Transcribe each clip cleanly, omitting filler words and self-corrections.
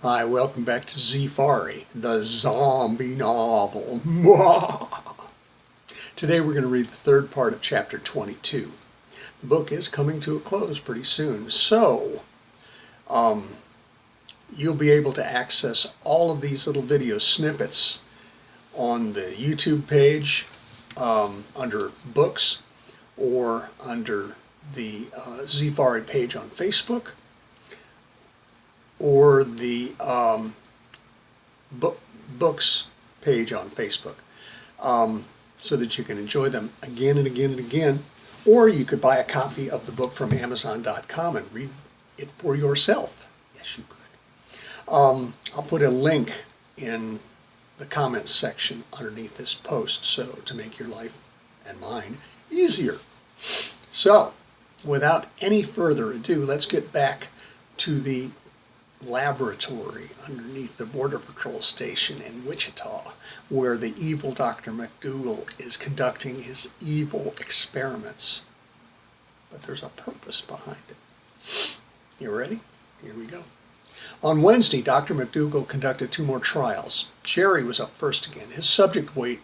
Hi, welcome back to Z-fari, the zombie novel. Today we're going to read the third part of chapter 22. The book is coming to a close pretty soon, so you'll be able to access all of these little video snippets on the YouTube page under books or under the Z-fari page on Facebook, or the books page on Facebook, so that you can enjoy them again and again and again. Or you could buy a copy of the book from Amazon.com and read it for yourself. Yes, you could. I'll put a link in the comments section underneath this post, so to make your life and mine easier. So, without any further ado, let's get back to the laboratory underneath the Border Patrol station in Wichita, where the evil Dr. MacDougall is conducting his evil experiments. But there's a purpose behind it. You ready? Here we go. On Wednesday, Dr. MacDougall conducted 2 more trials. Jerry was up first again. His subject weighed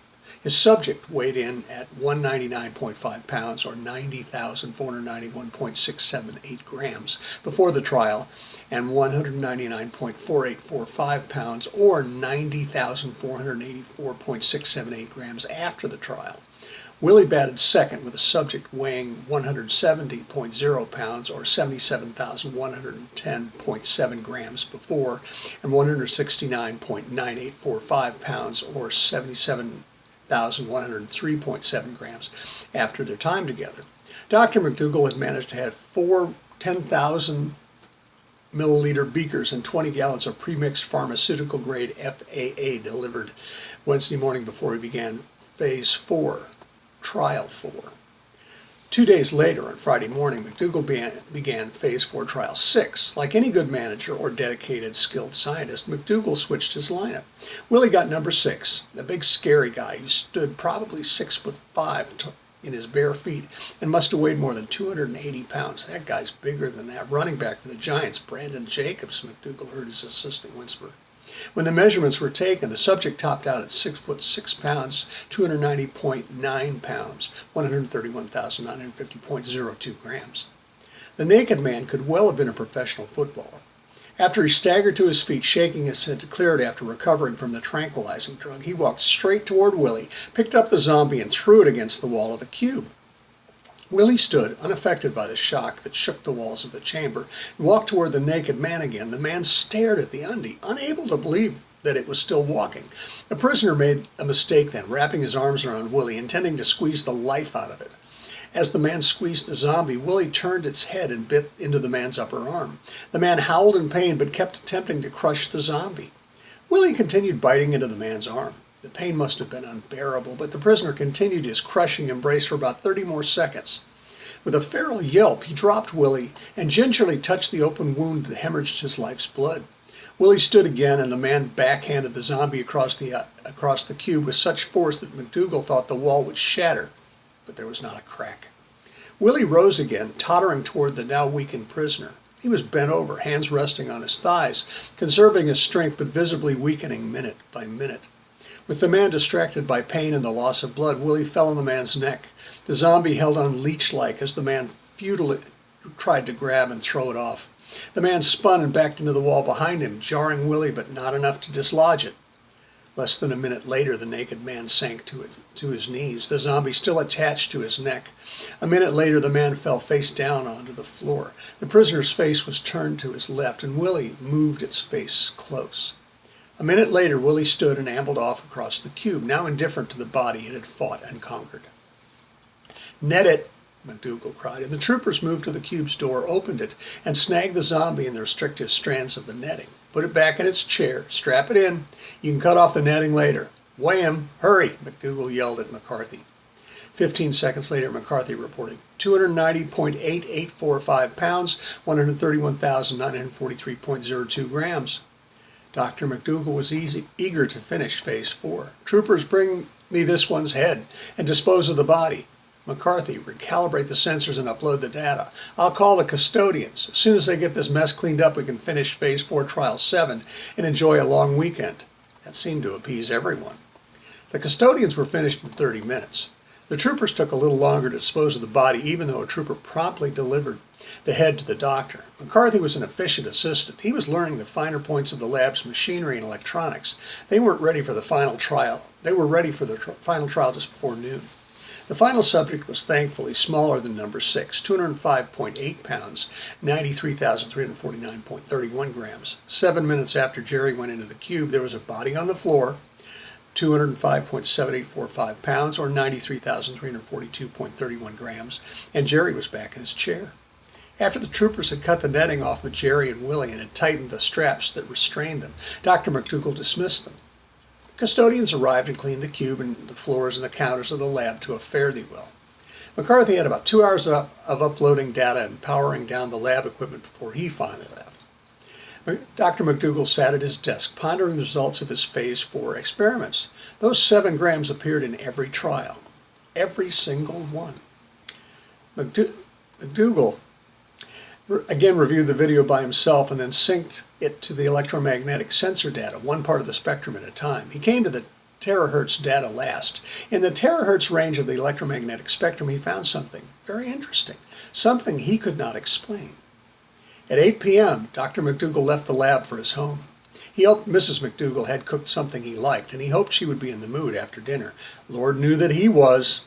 in at 199.5 pounds, or 90,491.678 grams before the trial, and 199.4845 pounds, or 90,484.678 grams after the trial. Willie batted second with a subject weighing 170.0 pounds, or 77,110.7 grams before, and 169.9845 pounds, or 77,103.7 grams after their time together. Dr. MacDougall had managed to have 4 10,000 milliliter beakers and 20 gallons of premixed pharmaceutical grade FAA delivered Wednesday morning before he began phase 4, trial 4. 2 days later, on Friday morning, MacDougall began phase 4, trial 6. Like any good manager or dedicated, skilled scientist, MacDougall switched his lineup. Willie got number 6, a big scary guy who stood probably 6'5" in his bare feet and must have weighed more than 280 pounds. That guy's bigger than that running back for the Giants, Brandon Jacobs, MacDougall heard his assistant whisper. When the measurements were taken, the subject topped out at 6'6" pounds, 290.9 pounds, 131,950.02 grams. The naked man could well have been a professional footballer. After he staggered to his feet, shaking his head to clear it after recovering from the tranquilizing drug, he walked straight toward Willie, picked up the zombie, and threw it against the wall of the cube. Willie stood, unaffected by the shock that shook the walls of the chamber, and walked toward the naked man again. The man stared at the undie, unable to believe that it was still walking. The prisoner made a mistake then, wrapping his arms around Willie, intending to squeeze the life out of it. As the man squeezed the zombie, Willie turned its head and bit into the man's upper arm. The man howled in pain, but kept attempting to crush the zombie. Willie continued biting into the man's arm. The pain must have been unbearable, but the prisoner continued his crushing embrace for about 30 more seconds. With a feral yelp, he dropped Willie and gingerly touched the open wound that hemorrhaged his life's blood. Willie stood again, and the man backhanded the zombie across the cube with such force that MacDougall thought the wall would shatter, but there was not a crack. Willie rose again, tottering toward the now weakened prisoner. He was bent over, hands resting on his thighs, conserving his strength but visibly weakening minute by minute. With the man distracted by pain and the loss of blood, Willie fell on the man's neck. The zombie held on leech-like as the man futilely tried to grab and throw it off. The man spun and backed into the wall behind him, jarring Willie, but not enough to dislodge it. Less than a minute later, the naked man sank to his knees, the zombie still attached to his neck. A minute later, the man fell face down onto the floor. The prisoner's face was turned to his left, and Willie moved its face close. A minute later, Willie stood and ambled off across the cube, now indifferent to the body it had fought and conquered. "Net it!" MacDougall cried, and the troopers moved to the cube's door, opened it, and snagged the zombie in the restrictive strands of the netting. "Put it back in its chair. Strap it in. You can cut off the netting later. Weigh him. Hurry!" MacDougall yelled at McCarthy. 15 seconds later, McCarthy reported 290.8845 pounds, 131,943.02 grams. Dr. MacDougall was eager to finish phase 4. "Troopers, bring me this one's head and dispose of the body." McCarthy, recalibrate the sensors and upload the data. I'll call the custodians. As soon as they get this mess cleaned up, we can finish Phase 4 Trial 7 and enjoy a long weekend. That seemed to appease everyone. The custodians were finished in 30 minutes. The troopers took a little longer to dispose of the body, even though a trooper promptly delivered the head to the doctor. McCarthy was an efficient assistant. He was learning the finer points of the lab's machinery and electronics. They weren't ready for the final trial. They were ready for the final trial just before noon. The final subject was thankfully smaller than number 6, 205.8 pounds, 93,349.31 grams. 7 minutes after Jerry went into the cube, there was a body on the floor, 205.7845 pounds, or 93,342.31 grams, and Jerry was back in his chair. After the troopers had cut the netting off of Jerry and Willie and had tightened the straps that restrained them, Dr. MacDougall dismissed them. Custodians arrived and cleaned the cube and the floors and the counters of the lab to a fare-thee-well. McCarthy had about 2 hours of uploading data and powering down the lab equipment before he finally left. Dr. MacDougall sat at his desk, pondering the results of his Phase 4 experiments. Those 7 grams appeared in every trial. Every single one. MacDougall again reviewed the video by himself and then synced it to the electromagnetic sensor data, one part of the spectrum at a time. He came to the terahertz data last. In the terahertz range of the electromagnetic spectrum, he found something very interesting, something he could not explain. At 8 p.m., Dr. MacDougall left the lab for his home. He hoped Mrs. MacDougall had cooked something he liked, and he hoped she would be in the mood after dinner. Lord knew that he was.